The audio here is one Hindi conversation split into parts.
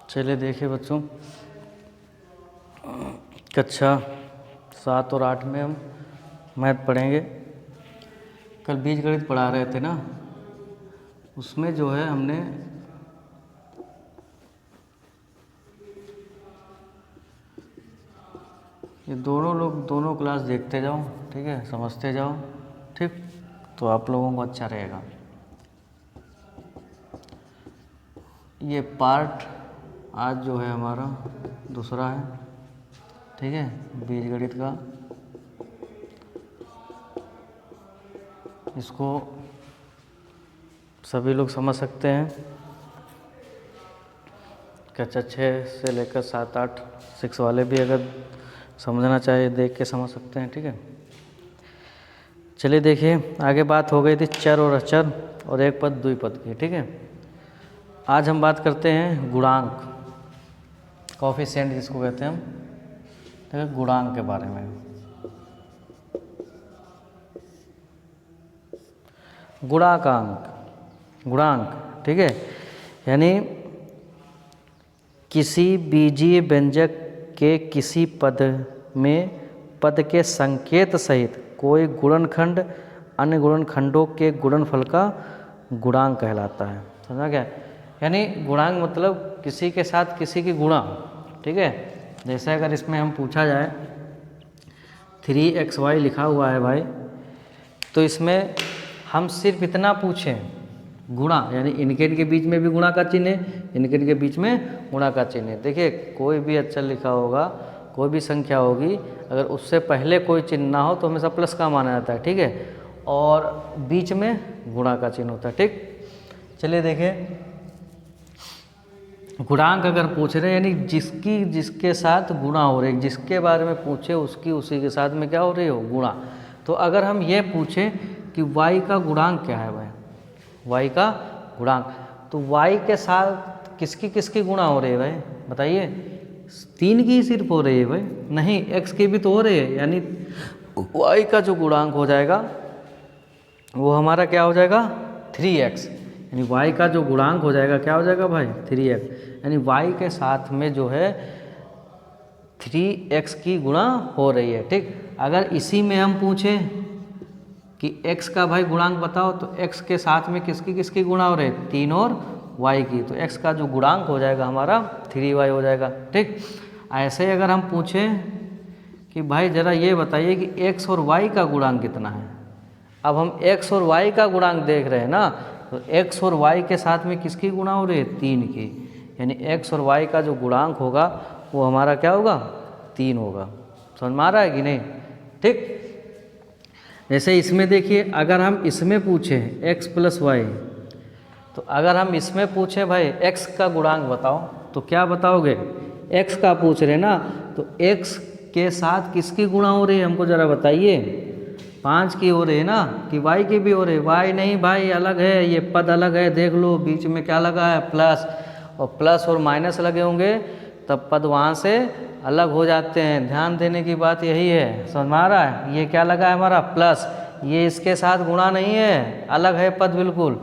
चलिए देखिए बच्चों, कक्षा 7 और 8 में हम मैथ पढ़ेंगे। कल बीजगणित पढ़ा रहे थे ना, उसमें जो है हमने ये दोनों क्लास देखते जाओ, ठीक है, समझते जाओ, ठीक, तो आप लोगों को अच्छा रहेगा। ये पार्ट आज जो है हमारा दूसरा है, ठीक है, बीजगणित का। इसको सभी लोग समझ सकते हैं। कक्षा 6 से लेकर 7, 8, 6 वाले भी अगर समझना चाहे देख के समझ सकते हैं, ठीक है। चलिए देखिए, आगे बात हो गई थी चर और अचर और एक पद द्विपद की, ठीक है। आज हम बात करते हैं गुणांक, कोएफिशिएंट जिसको कहते हैं हम, ठीक है, गुणांक के बारे में। गुणांक, ठीक है, यानी किसी बीजीय व्यंजक के किसी पद में पद के संकेत सहित कोई गुणनखंड अन्य गुणनखंडों के गुणनफल का गुणांक कहलाता है। समझा क्या? यानी गुणांक मतलब किसी के साथ किसी की गुणा, ठीक है। जैसे अगर इसमें हम पूछा जाए 3xy लिखा हुआ है भाई, तो इसमें हम सिर्फ इतना पूछें गुणा, यानी इनके बीच में भी गुणा का चिन्ह है, इनके बीच में गुणा का चिन्ह है। देखिए कोई भी अक्षर लिखा होगा, कोई भी संख्या होगी, अगर उससे पहले कोई चिन्ह ना हो तो हमेशा प्लस का माना जाता है, ठीक है, और बीच में गुणा का चिन्ह होता है, ठीक। चलिए देखिए, गुणांक अगर पूछ रहे हैं यानी जिसके साथ गुणा हो रही है, जिसके बारे में पूछे उसकी उसी के साथ में क्या हो रही हो, गुणा। तो अगर हम ये पूछें कि y का गुणांक क्या है भाई, y का गुणांक, तो y के साथ किसकी किसकी गुणा हो रही है भाई, बताइए। 3 की सिर्फ हो रही है भाई, नहीं x की भी तो हो रही है, यानी y का जो गुणांक हो जाएगा वो हमारा क्या हो जाएगा, 3x। यानी y का जो गुणांक हो जाएगा क्या हो जाएगा भाई, 3x। यानी y के साथ में जो है 3x की गुणा हो रही है, ठीक। अगर इसी में हम पूछें कि x का भाई गुणांक बताओ, तो x के साथ में किसकी किसकी गुणा हो रही है, 3 और y की, तो x का जो गुणांक हो जाएगा हमारा 3y हो जाएगा, ठीक। ऐसे ही अगर हम पूछें कि भाई ज़रा ये बताइए कि x और y का गुणांक कितना है, अब हम x और y का गुणांक देख रहे हैं ना, तो x और y के साथ में किसकी गुणा हो रही है, 3 की, यानी x और y का जो गुणांक होगा वो हमारा क्या होगा, 3 होगा। समझ में आ रहा है कि नहीं, ठीक। जैसे इसमें देखिए, अगर हम इसमें पूछें x + y, तो अगर हम इसमें पूछें भाई x का गुणांक बताओ, तो क्या बताओगे, x का पूछ रहे ना, तो x के साथ किसकी गुणा हो रही है हमको ज़रा बताइए, 5 की हो रही है ना, कि y की भी हो रही है, y नहीं भाई अलग है, ये पद अलग है, देख लो बीच में क्या लगा है, प्लस, और प्लस और माइनस लगे होंगे तब पद वहाँ से अलग हो जाते हैं। ध्यान देने की बात यही है, समझ में आ रहा है। ये क्या लगा है हमारा, प्लस, ये इसके साथ गुणा नहीं है, अलग है पद बिल्कुल।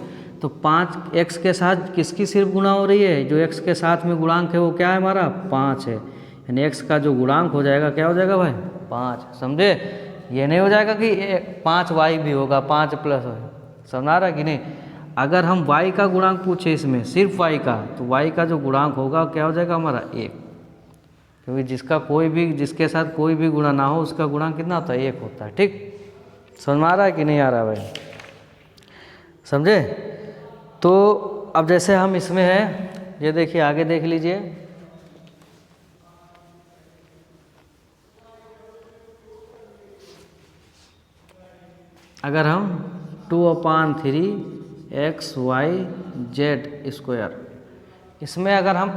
तो 5x के साथ किसकी सिर्फ गुणा हो रही है, जो x के साथ में गुणांक है वो क्या है हमारा, 5 है, यानी x का जो गुणांक हो जाएगा क्या हो जाएगा भाई, 5। समझे, ये नहीं हो जाएगा कि 5y भी होगा, 5 प्लस, समझ आ रहा है कि नहीं। अगर हम y का गुणांक पूछे इसमें सिर्फ y का, तो y का जो गुणांक होगा क्या हो जाएगा हमारा 1, क्योंकि जिसके साथ कोई भी गुणा ना हो उसका गुणांक कितना होता है, 1 होता है, ठीक। समझ में आ रहा है कि नहीं आ रहा भाई, समझे। तो अब जैसे हम इसमें है, ये देखिए आगे देख लीजिए, अगर हम 2/3xyz², इसमें अगर हम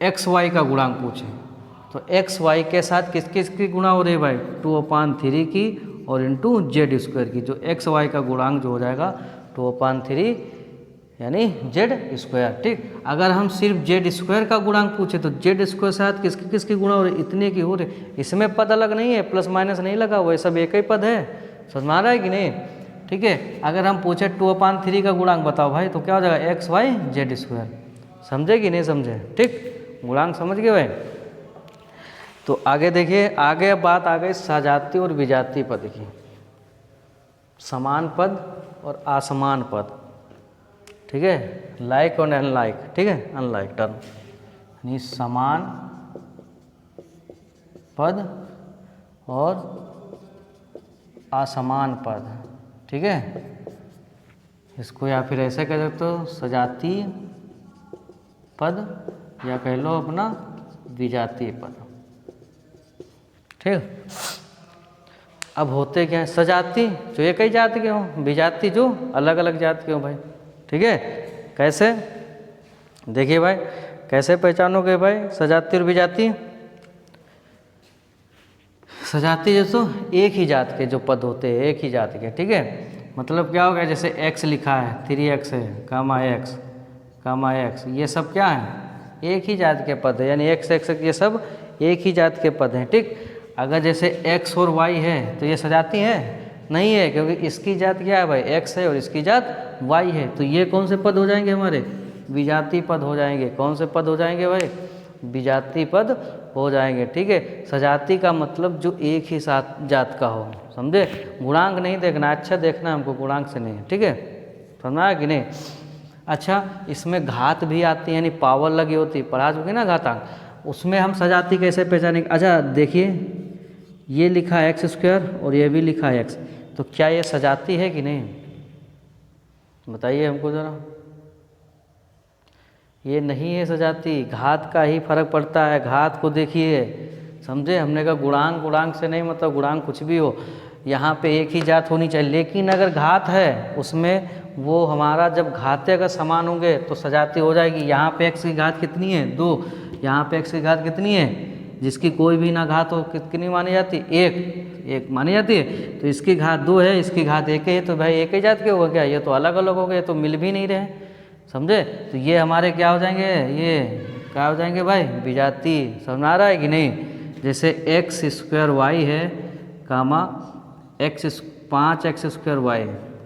xy का गुणांक पूछें, तो xy के साथ किस किस की गुणा हो रही है भाई, 2/3 की और इंटू z² की, जो xy का गुणांक जो हो जाएगा 2/3 यानी z², ठीक। अगर हम सिर्फ z² का गुणांक पूछे, तो z² साथ किसकी किसकी गुणा हो रही, इतने की हो रही, इसमें पद अलग नहीं है, प्लस माइनस नहीं लगा, वही सब एक ही पद है, समझ में आ रहा है कि नहीं, ठीक है। अगर हम पूछे 2/3 का गुणांक बताओ भाई, तो क्या हो जाएगा xy z², समझे कि नहीं समझे? ठीक, गुणांक समझ गए भाई। तो आगे देखिए, आगे बात आ गई सजातीय और विजातीय पद की। समान पद और असमान पद, ठीक है, लाइक और अनलाइक, ठीक है, अनलाइक टर्म, यानी समान पद और असमान पद, ठीक है। इसको या फिर ऐसे कह सकते हो सजातीय पद या कह लो अपना विजातीय पद, ठीक। अब होते क्या है, सजाती जो एक ही जात के हों, विजाती जो अलग अलग जात के हों भाई, ठीक है। कैसे, देखिए भाई कैसे पहचानोगे भाई सजाती और विजाती? सजाती जैसो एक ही जात के जो पद होते हैं, एक ही जात के, ठीक है। मतलब क्या हो गया, जैसे x लिखा है, 3x है, कामा x, ये सब क्या है, एक ही जात के पद है, यानी x ये सब एक ही जात के पद हैं, ठीक। अगर जैसे x और y है तो ये सजाती है? नहीं है, क्योंकि इसकी जात क्या है भाई, x है और इसकी जात y है, तो ये कौन से पद हो जाएंगे हमारे, विजातीय पद हो जाएंगे। कौन से पद हो जाएंगे भाई, विजातीय पद हो जाएंगे, ठीक है। सजाती का मतलब जो एक ही साथ जात का हो, समझे। गुणांक नहीं देखना, अच्छा देखना हमको, गुणांक से नहीं, ठीक है, समझा कि नहीं। अच्छा, इसमें घात भी आती है, यानी पावर लगी होती, पढ़ा चुके ना घातांक, उसमें हम सजाती कैसे पहचानेंगे? अच्छा देखिए, ये लिखा है x² और ये भी लिखा है x, तो क्या ये सजाती है कि नहीं, बताइए हमको ज़रा। ये नहीं है सजाती, घात का ही फर्क पड़ता है। घात को देखिए, समझे, हमने कहा गुणांक से नहीं मतलब गुणांक कुछ भी हो, यहाँ पे एक ही जात होनी चाहिए, लेकिन अगर घात है उसमें वो हमारा जब घाते अगर समान होंगे तो सजाती हो जाएगी। यहाँ पे x की घात कितनी है, 2, यहाँ पे x की घात कितनी है, जिसकी कोई भी ना घात हो कितनी मानी जाती, एक मानी जाती है। तो इसकी घात 2 है, इसकी घात 1 है, तो भाई एक ही जात के होगा क्या, ये तो अलग अलग हो गए, तो मिल भी नहीं रहे, समझे। तो ये हमारे क्या हो जाएंगे, ये क्या हो जाएंगे भाई, विजाती। समझ आ रहा है कि नहीं। जैसे x² y है, कामा 5x² y,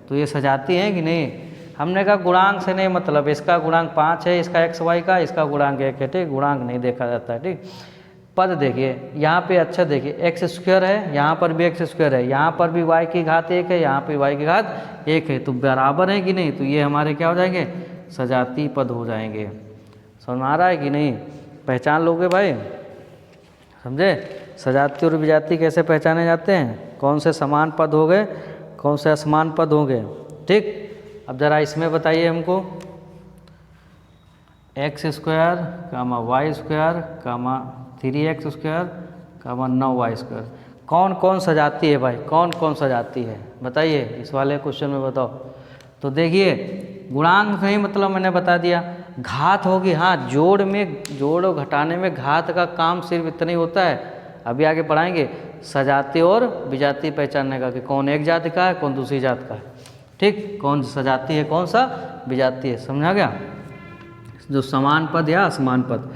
तो ये सजाती है कि नहीं। हमने कहा गुणांक से नहीं मतलब, इसका गुणांक 5 है, इसका x y का, इसका गुणांक 1 है, ठीक, गुणांक नहीं देखा जाता है, ठीक। पद देखिए यहाँ पे, अच्छा देखिए x² है, यहाँ पर भी x² है, यहाँ पर भी y की घात 1 है, यहाँ पे y की घात 1 है, तो बराबर है कि नहीं, तो ये हमारे क्या हो जाएंगे, सजाती पद हो जाएंगे। समझ आ रहा है कि नहीं, पहचान लोगे भाई, समझे। सजाती और विजाती कैसे पहचाने जाते हैं, कौन से समान पद हो गए, कौन से असमान पद हो गए, ठीक। अब ज़रा इसमें बताइए हमको, x² कामा y² कामा 3x² कामा 9y², कौन कौन सजाती है भाई, कौन कौन सजाती है, बताइए इस वाले क्वेश्चन में बताओ। तो देखिए गुणांक नहीं मतलब मैंने बता दिया, घात होगी, हाँ जोड़ और घटाने में घात का काम सिर्फ इतना ही होता है। अभी आगे पढ़ाएंगे सजाती और विजाती पहचानने का, कि कौन एक जाति का है कौन दूसरी जात का है, ठीक, कौन सजाती है कौन सा विजाती है, समझा गया। जो समान पद या असमान पद,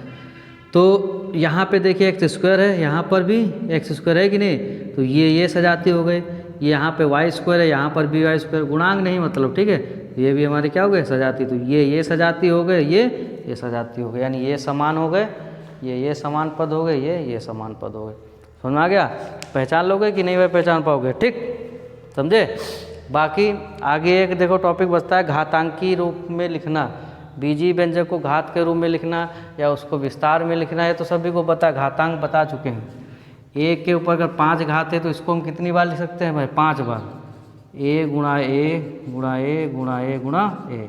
तो यहाँ पे देखिए x² है, यहाँ पर भी x² है कि नहीं, तो ये सजाती हो गई। यहाँ पे y² है, यहाँ पर भी y², गुणांक नहीं मतलब, ठीक है, ये भी हमारे क्या हो गए, सजाती। तो ये सजाती हो गए, ये सजाती हो गए, यानी ये समान हो गए, ये समान पद हो गए, ये समान पद हो गए। समझ में आ गया, पहचान लोगे कि नहीं भाई, पहचान पाओगे, ठीक, समझे। बाकी आगे एक देखो टॉपिक बचता है, घातांकी रूप में लिखना, बीजीय व्यंजक को घात के रूप में लिखना या उसको विस्तार में लिखना है, तो सभी को पता, घातांक बता चुके हैं। एक के ऊपर अगर 5 घात है तो इसको हम कितनी बार लिख सकते हैं भाई, 5 बार, a गुणा a गुणा a गुणा a गुणा a,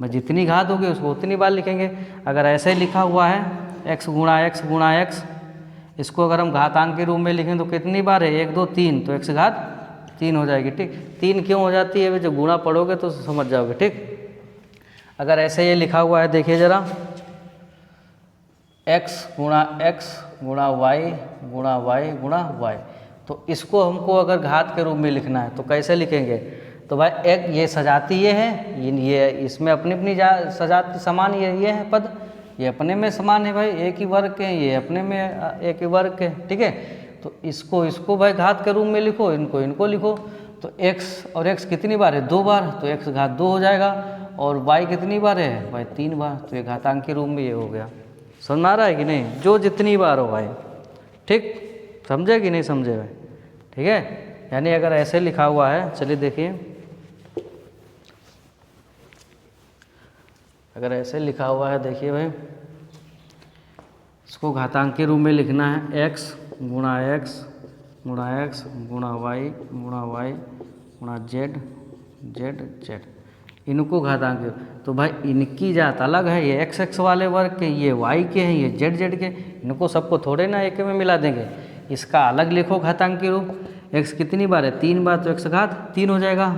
मैं जितनी घात होगी उसको उतनी बार लिखेंगे। अगर ऐसे लिखा हुआ है x गुणा x गुणा x, इसको अगर हम घातांक के रूप में लिखें तो कितनी बार है, 1 2 3, तो x घात 3 हो जाएगी, ठीक। 3 क्यों हो जाती है, जब गुणा पढ़ोगे तो समझ जाओगे, ठीक। अगर ऐसे ये लिखा हुआ है, देखिए ज़रा, x गुणा y गुणा y गुणा y, तो इसको हमको अगर घात के रूप में लिखना है तो कैसे लिखेंगे, तो भाई एक ये सजाती ये है, ये इसमें अपनी अपनी सजाती समान, ये है पद, ये अपने में समान है भाई, एक ही वर्ग के, ये अपने में एक ही वर्ग के, ठीक है। तो इसको भाई घात के रूप में लिखो, इनको लिखो, तो x और x कितनी बार है, 2 बार, तो x घात 2 हो जाएगा। और y कितनी बार है भाई 3 बार, तो ये घातांक के रूप में ये हो गया। समझ में आ रहा है कि नहीं, जो जितनी बार हो भाई, ठीक, समझे कि नहीं समझे भाई, ठीक है। यानी अगर ऐसे लिखा हुआ है, चलिए देखिए, अगर ऐसे लिखा हुआ है देखिए भाई, इसको घातांक के रूप में लिखना है x गुणा x गुणा x गुणा y गुणा z z, इनको घातांक, तो भाई इनकी जात अलग है, ये x x वाले वर्ग के, ये y के हैं, ये z z के, इनको सबको थोड़े ना एक में मिला देंगे, इसका अलग लिखो घातांक के रूप। x कितनी बार है 3 बार, तो x घात 3 हो जाएगा।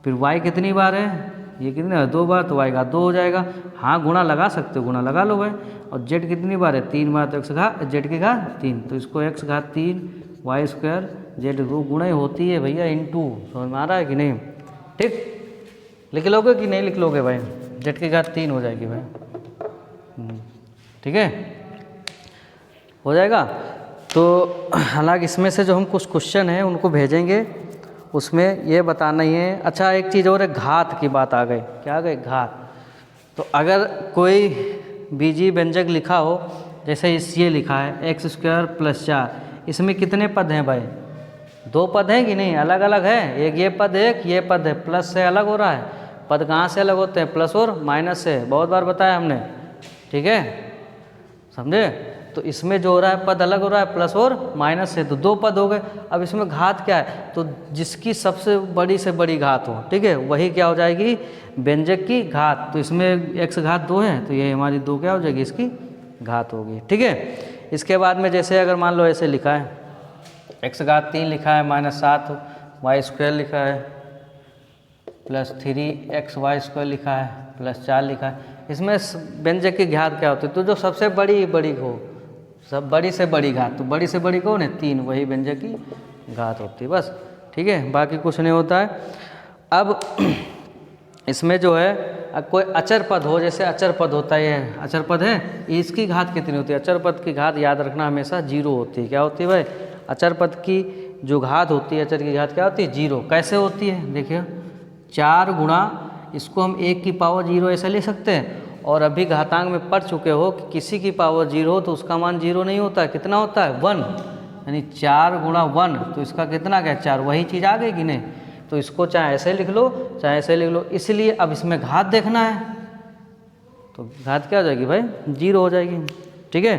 फिर y कितनी बार है, ये कितने है 2 बार, तो y घात 2 हो जाएगा। हाँ गुणा लगा सकते हो, गुणा लगा लो भाई। और z कितनी बार है 3 बार, तो x घात z की घात 3, तो इसको x घात 3 y स्क्वायर z, वो गुणा ही होती है भैया इंटू, समझ में आ रहा है कि नहीं, ठीक। लिख लोगे कि नहीं लिख लोगे भाई, z की घात 3 हो जाएगी भाई, ठीक है, हो जाएगा। तो हालांकि इसमें से जो हम कुछ क्वेश्चन हैं उनको भेजेंगे, उसमें ये बताना ही है। अच्छा एक चीज़ और है, घात की बात आ गई, क्या आ गई घात। तो अगर कोई बीजीय व्यंजक लिखा हो, जैसे ये लिखा है एक्स स्क्वायर प्लस 4, इसमें कितने पद हैं भाई, 2 पद हैं कि नहीं, अलग अलग है, एक ये पद एक ये पद है, प्लस से अलग हो रहा है। पद कहाँ से अलग होते हैं, प्लस और माइनस से, बहुत बार बताया हमने, ठीक है, समझे। तो इसमें जो हो रहा है पद अलग हो रहा है प्लस और माइनस से, तो 2 पद हो गए। अब इसमें घात क्या है, तो जिसकी सबसे बड़ी से बड़ी घात हो, ठीक है, वही क्या हो जाएगी व्यंजक की घात। तो इसमें x घात 2 है, तो ये हमारी 2 क्या हो जाएगी, इसकी घात होगी, ठीक है। इसके बाद में जैसे अगर मान लो ऐसे लिखा है x घात 3 लिखा है माइनस 7 y स्क्वायर लिखा है प्लस 3xy स्क्वायर लिखा है प्लस 4 लिखा है, इसमें व्यंजक की घात क्या होती है, तो जो सबसे बड़ी हो, सब बड़ी से बड़ी घात, तो बड़ी से बड़ी कौन है 3, वही व्यंजक की घात होती है, बस, ठीक है, बाकी कुछ नहीं होता है। अब इसमें जो है कोई अचर पद हो, जैसे अचर पद होता है, ये अचर पद है, इसकी घात कितनी होती है, अचर पद की घात याद रखना हमेशा 0 होती है। क्या होती है भाई, अचर पद की जो घात होती है, अचर की घात क्या होती है 0। कैसे होती है देखिए, 4 गुणा, इसको हम 1 की पावर 0 ऐसे ले सकते हैं, और अभी घातांक में पढ़ चुके हो कि किसी की पावर 0 हो तो उसका मान 0 नहीं होता है, कितना होता है 1, यानी 4 गुणा 1, तो इसका कितना क्या 4, वही चीज़ आ गई कि नहीं। तो इसको चाहे ऐसे लिख लो चाहे ऐसे लिख लो, इसलिए अब इसमें घात देखना है, तो घात क्या हो जाएगी भाई 0 हो जाएगी, ठीक है,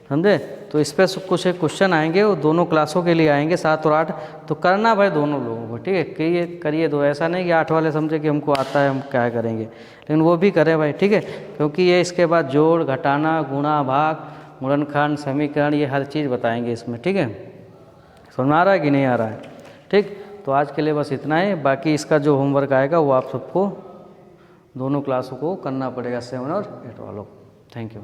समझे। तो इस पर कुछ एक क्वेश्चन आएंगे, वो दोनों क्लासों के लिए आएंगे 7 और 8, तो करना भाई दोनों लोगों को, ठीक है, करिए दो, ऐसा नहीं कि 8 वाले समझे कि हमको आता है हम क्या करेंगे, लेकिन वो भी करें भाई, ठीक है, क्योंकि ये इसके बाद जोड़ घटाना गुणा भाग गुणनखंड समीकरण, ये हर चीज़ बताएंगे इसमें, ठीक है, समझ में आ रहा है कि नहीं आ रहा है, ठीक। तो आज के लिए बस इतना ही, बाकी इसका जो होमवर्क आएगा वो आप सबको दोनों क्लासों को करना पड़ेगा, 7 और 8 वालों। Thank you.